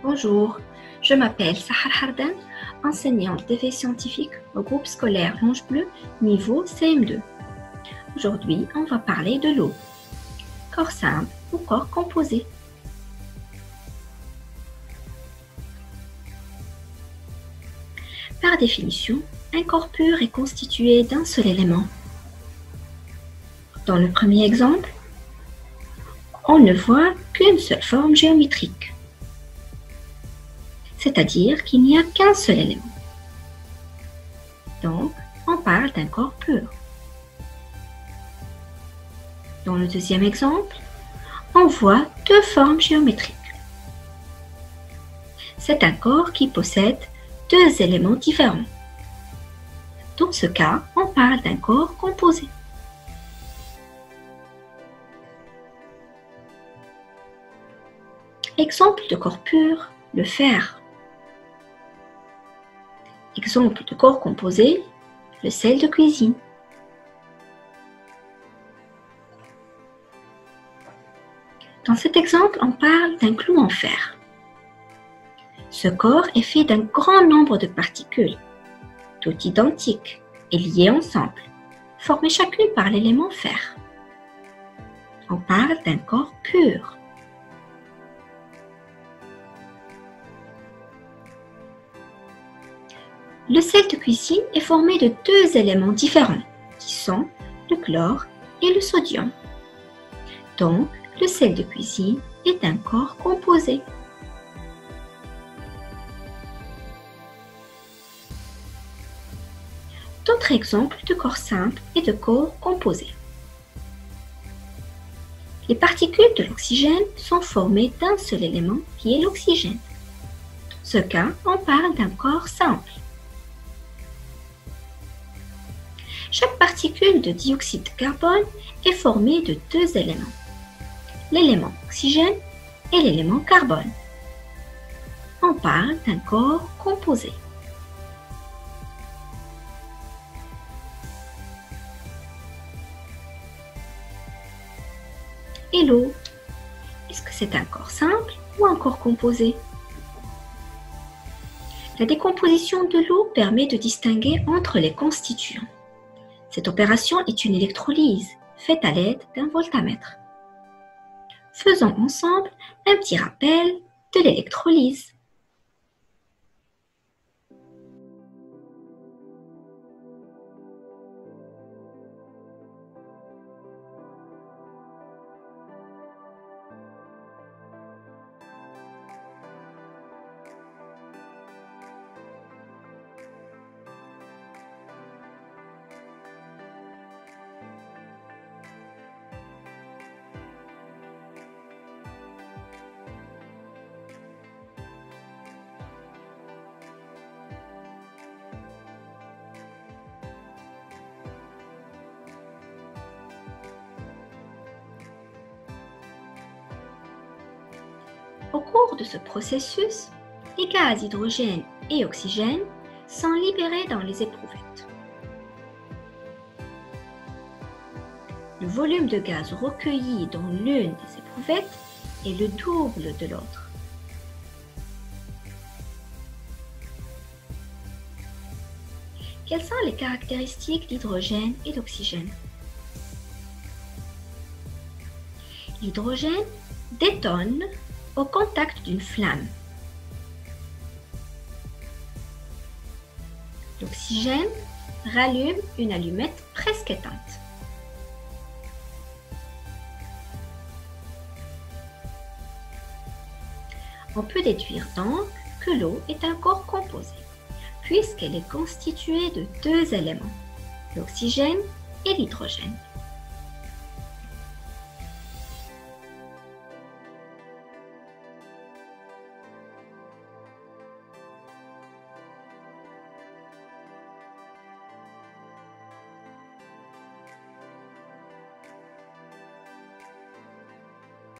Bonjour, je m'appelle Sahar Hardan, enseignante d'effets scientifiques au groupe scolaire Longe Bleue, niveau CM2. Aujourd'hui, on va parler de l'eau. Corps simple ou corps composé. Par définition, un corps pur est constitué d'un seul élément. Dans le premier exemple, on ne voit qu'une seule forme géométrique, c'est-à-dire qu'il n'y a qu'un seul élément. Donc, on parle d'un corps pur. Dans le deuxième exemple, on voit deux formes géométriques. C'est un corps qui possède deux éléments différents. Dans ce cas, on parle d'un corps composé. Exemple de corps pur, le fer. Exemple de corps composé, le sel de cuisine. Dans cet exemple, on parle d'un clou en fer. Ce corps est fait d'un grand nombre de particules, toutes identiques et liées ensemble, formées chacune par l'élément fer. On parle d'un corps pur. Le sel de cuisine est formé de deux éléments différents, qui sont le chlore et le sodium. Donc, le sel de cuisine est un corps composé. D'autres exemples de corps simples et de corps composés. Les particules de l'oxygène sont formées d'un seul élément qui est l'oxygène. Dans ce cas, on parle d'un corps simple. Chaque particule de dioxyde de carbone est formée de deux éléments, l'élément oxygène et l'élément carbone. On parle d'un corps composé. Et l'eau, est-ce que c'est un corps simple ou un corps composé? La décomposition de l'eau permet de distinguer entre les constituants. Cette opération est une électrolyse faite à l'aide d'un voltamètre. Faisons ensemble un petit rappel de l'électrolyse. Au cours de ce processus, les gaz hydrogène et oxygène sont libérés dans les éprouvettes. Le volume de gaz recueilli dans l'une des éprouvettes est le double de l'autre. Quelles sont les caractéristiques d'hydrogène et d'oxygène? L'hydrogène détonne au contact d'une flamme. L'oxygène rallume une allumette presque éteinte. On peut déduire donc que l'eau est un corps composé, puisqu'elle est constituée de deux éléments, l'oxygène et l'hydrogène.